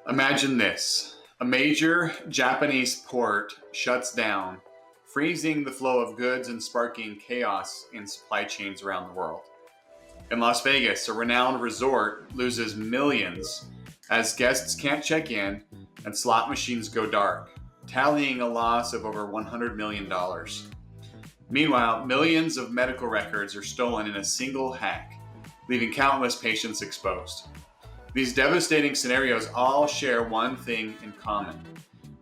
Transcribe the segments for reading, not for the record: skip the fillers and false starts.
Imagine this. A major Japanese port shuts down, freezing the flow of goods and sparking chaos in supply chains around the world. In Las Vegas, a renowned resort loses millions as guests can't check in and slot machines go dark, tallying a loss of over $100 million. Meanwhile, millions of medical records are stolen in a single hack, leaving countless patients exposed. These devastating scenarios all share one thing in common.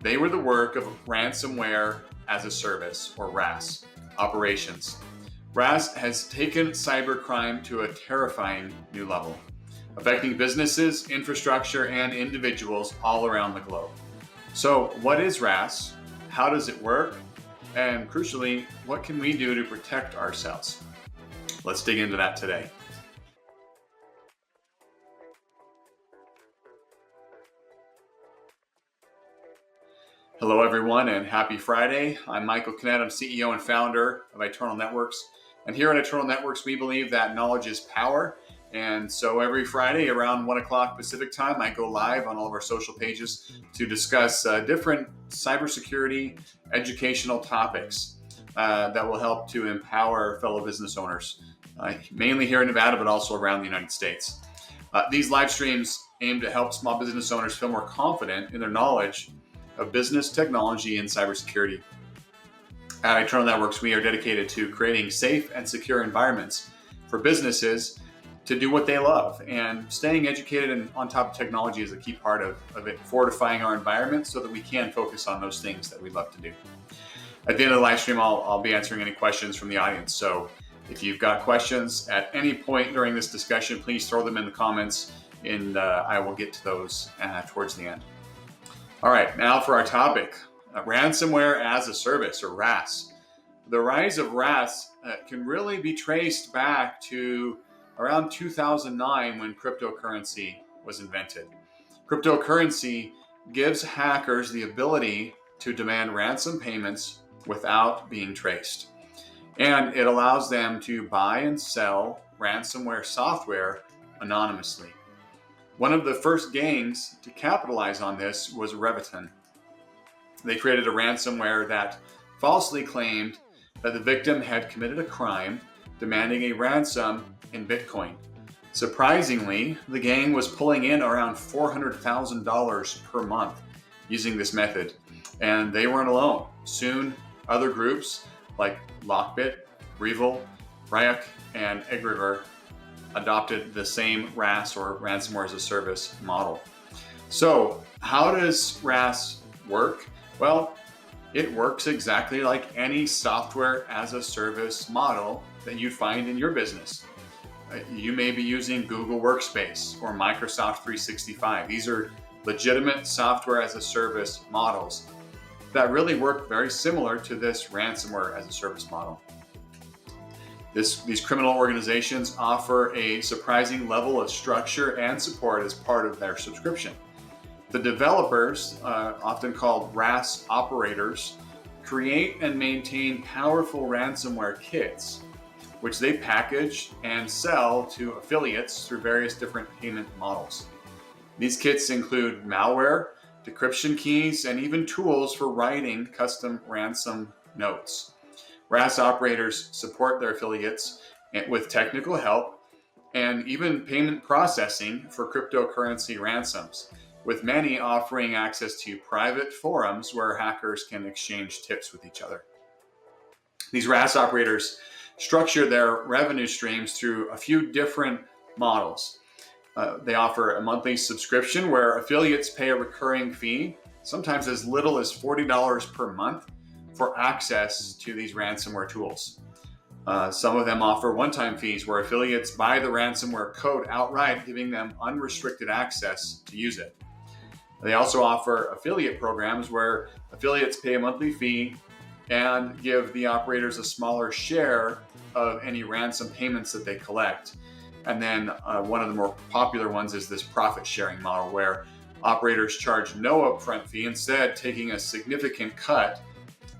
They were the work of Ransomware-as-a-Service, or RaaS, operations. RaaS has taken cybercrime to a terrifying new level, affecting businesses, infrastructure, and individuals all around the globe. So, what is RaaS? How does it work? And crucially, what can we do to protect ourselves? Let's dig into that today. Hello everyone and happy Friday. I'm Michael Kanet. I'm CEO and founder of iTernal Networks. And here at iTernal Networks, we believe that knowledge is power. And so every Friday around 1 o'clock Pacific time, I go live on all of our social pages to discuss different cybersecurity educational topics that will help to empower fellow business owners, mainly here in Nevada, but also around the United States. These live streams aim to help small business owners feel more confident in their knowledge of business technology and cybersecurity. At iTernal Networks, we are dedicated to creating safe and secure environments for businesses to do what they love. And staying educated and on top of technology is a key part of it, fortifying our environment so that we can focus on those things that we love to do. At the end of the live stream, I'll be answering any questions from the audience. So if you've got questions at any point during this discussion, please throw them in the comments and I will get to those towards the end. All right, now for our topic, Ransomware as a Service, or RaaS. The rise of RaaS can really be traced back to around 2009 when cryptocurrency was invented. Cryptocurrency gives hackers the ability to demand ransom payments without being traced. And it allows them to buy and sell ransomware software anonymously. One of the first gangs to capitalize on this was Reviton. They created a ransomware that falsely claimed that the victim had committed a crime, demanding a ransom in Bitcoin. Surprisingly, the gang was pulling in around $400,000 per month using this method, and they weren't alone. Soon, other groups like Lockbit, Revil, Ryuk, and Egriver adopted the same RaaS, or Ransomware as a Service, model. So how does RaaS work? Well, it works exactly like any software as a service model that you'd find in your business. You may be using Google Workspace or Microsoft 365. These are legitimate software as a service models that really work very similar to this Ransomware as a Service model. These criminal organizations offer a surprising level of structure and support as part of their subscription. The developers, often called RaaS operators, create and maintain powerful ransomware kits, which they package and sell to affiliates through various different payment models. These kits include malware, decryption keys, and even tools for writing custom ransom notes. RaaS operators support their affiliates with technical help and even payment processing for cryptocurrency ransoms, with many offering access to private forums where hackers can exchange tips with each other. These RaaS operators structure their revenue streams through a few different models. They offer a monthly subscription where affiliates pay a recurring fee, sometimes as little as $40 per month, for access to these ransomware tools. Some of them offer one-time fees where affiliates buy the ransomware code outright, giving them unrestricted access to use it. They also offer affiliate programs where affiliates pay a monthly fee and give the operators a smaller share of any ransom payments that they collect. And then one of the more popular ones is this profit sharing model where operators charge no upfront fee, instead taking a significant cut,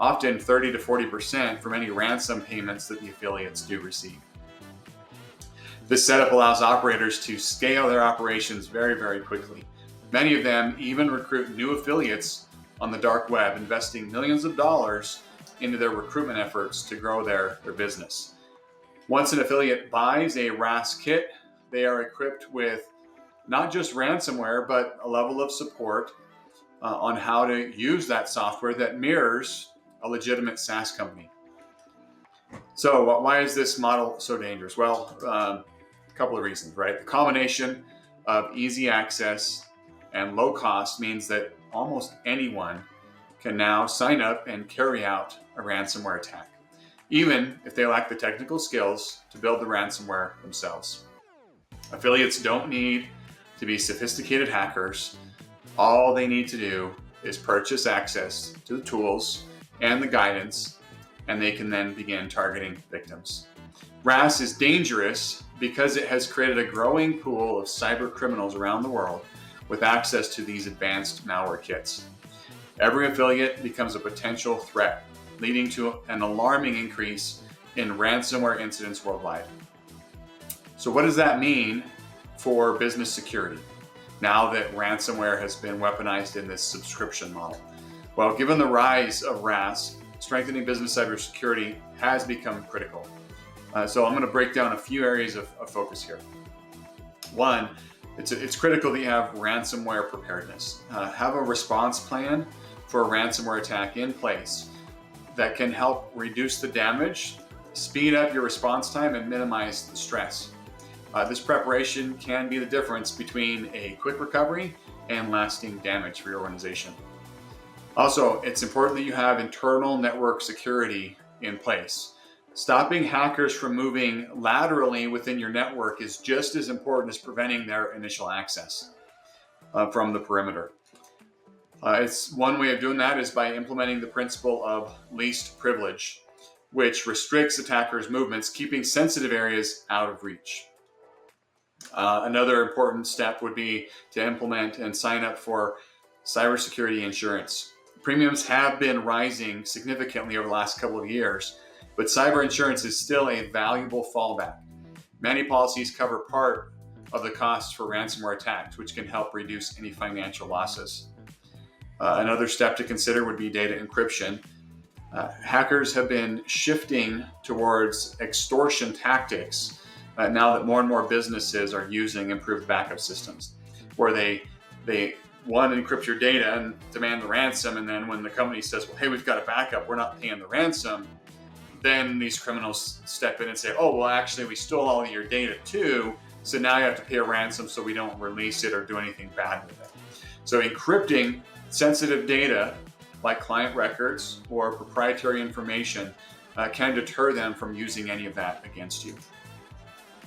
often 30 to 40% from any ransom payments that the affiliates do receive. This setup allows operators to scale their operations very, very quickly. Many of them even recruit new affiliates on the dark web, investing millions of dollars into their recruitment efforts to grow their business. Once an affiliate buys a RaaS kit, they are equipped with not just ransomware, but a level of support on how to use that software that mirrors a legitimate SaaS company. So why is this model so dangerous? Well, a couple of reasons, right? The combination of easy access and low cost means that almost anyone can now sign up and carry out a ransomware attack, even if they lack the technical skills to build the ransomware themselves. Affiliates don't need to be sophisticated hackers. All they need to do is purchase access to the tools and the guidance, and they can then begin targeting victims. RaaS is dangerous because it has created a growing pool of cyber criminals around the world with access to these advanced malware kits. Every affiliate becomes a potential threat, leading to an alarming increase in ransomware incidents worldwide. So what does that mean for business security now that ransomware has been weaponized in this subscription model? Well, given the rise of RaaS, strengthening business cybersecurity has become critical. So I'm going to break down a few areas of focus here. One, it's critical that you have ransomware preparedness. Have a response plan for a ransomware attack in place that can help reduce the damage, speed up your response time, and minimize the stress. This preparation can be the difference between a quick recovery and lasting damage for your organization. Also, it's important that you have internal network security in place. Stopping hackers from moving laterally within your network is just as important as preventing their initial access from the perimeter. It's one way of doing that is by implementing the principle of least privilege, which restricts attackers' movements, keeping sensitive areas out of reach. Another important step would be to implement and sign up for cybersecurity insurance. Premiums have been rising significantly over the last couple of years, but cyber insurance is still a valuable fallback. Many policies cover part of the costs for ransomware attacks, which can help reduce any financial losses. Another step to consider would be data encryption. Hackers have been shifting towards extortion tactics now that more and more businesses are using improved backup systems, where they encrypt your data and demand the ransom, and then when the company says, well, hey, we've got a backup, we're not paying the ransom, then these criminals step in and say, oh, well, actually, we stole all of your data too, so now you have to pay a ransom so we don't release it or do anything bad with it. So encrypting sensitive data like client records or proprietary information can deter them from using any of that against you.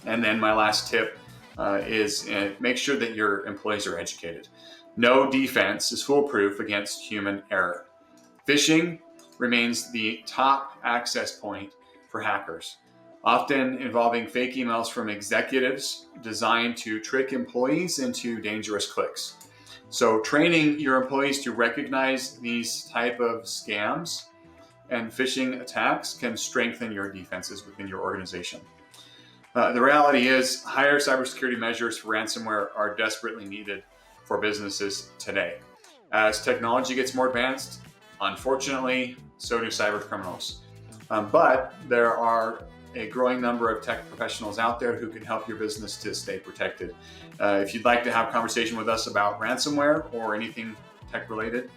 And then my last tip is make sure that your employees are educated. No defense is foolproof against human error. Phishing remains the top access point for hackers, often involving fake emails from executives designed to trick employees into dangerous clicks. So training your employees to recognize these type of scams and phishing attacks can strengthen your defenses within your organization. The reality is higher cybersecurity measures for ransomware are desperately needed for businesses today. As technology gets more advanced, unfortunately, so do cyber criminals. But there are a growing number of tech professionals out there who can help your business to stay protected. If you'd like to have a conversation with us about ransomware or anything tech related,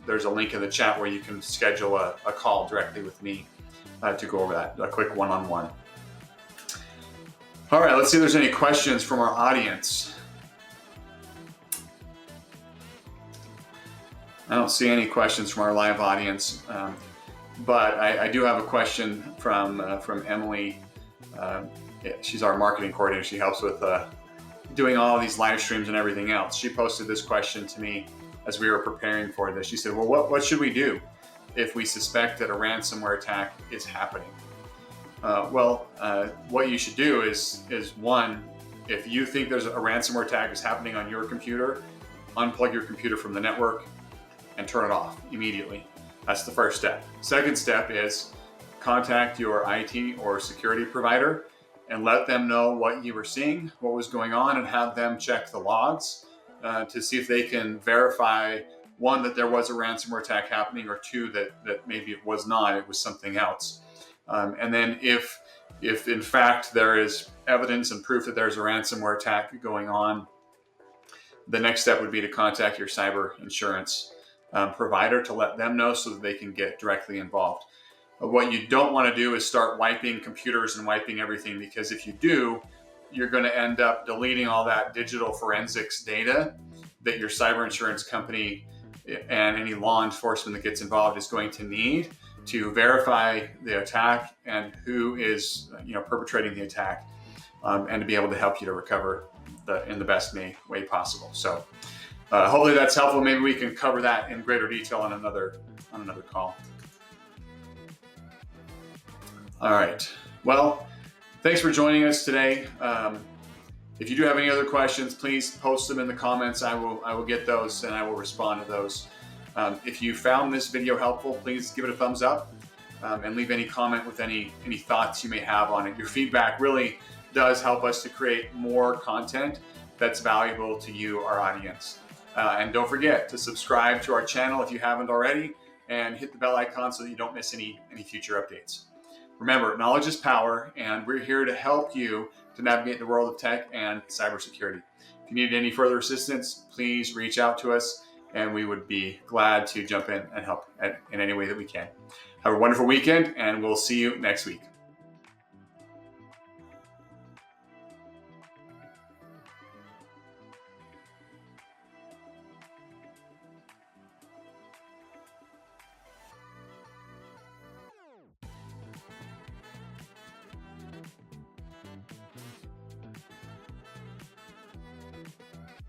there's a link in the chat where you can schedule a call directly with me to go over that, a quick one-on-one. All right, let's see if there's any questions from our audience. I don't see any questions from our live audience, but I do have a question from Emily. She's our marketing coordinator. She helps with doing all of these live streams and everything else. She posted this question to me as we were preparing for this. She said, well, what should we do if we suspect that a ransomware attack is happening? What you should do is one, if you think there's a ransomware attack is happening on your computer, unplug your computer from the network and turn it off immediately. That's the first step. Second step is contact your IT or security provider and let them know what you were seeing, what was going on, and have them check the logs to see if they can verify, one, that there was a ransomware attack happening, or two, that maybe it was not, it was something else. And then if in fact there is evidence and proof that there's a ransomware attack going on, the next step would be to contact your cyber insurance provider to let them know so that they can get directly involved. What you don't want to do is start wiping computers and wiping everything, because if you do, you're going to end up deleting all that digital forensics data that your cyber insurance company and any law enforcement that gets involved is going to need to verify the attack and who is perpetrating the attack, and to be able to help you to recover in the best way possible. So hopefully that's helpful. Maybe we can cover that in greater detail on another call. All right. Well, thanks for joining us today. If you do have any other questions, please post them in the comments. I will get those and I will respond to those. If you found this video helpful, please give it a thumbs up, and leave any comment with any thoughts you may have on it. Your feedback really does help us to create more content that's valuable to you, our audience. And don't forget to subscribe to our channel if you haven't already, and hit the bell icon so that you don't miss any future updates. Remember, knowledge is power, and we're here to help you to navigate the world of tech and cybersecurity. If you need any further assistance, please reach out to us, and we would be glad to jump in and help in any way that we can. Have a wonderful weekend, and we'll see you next week.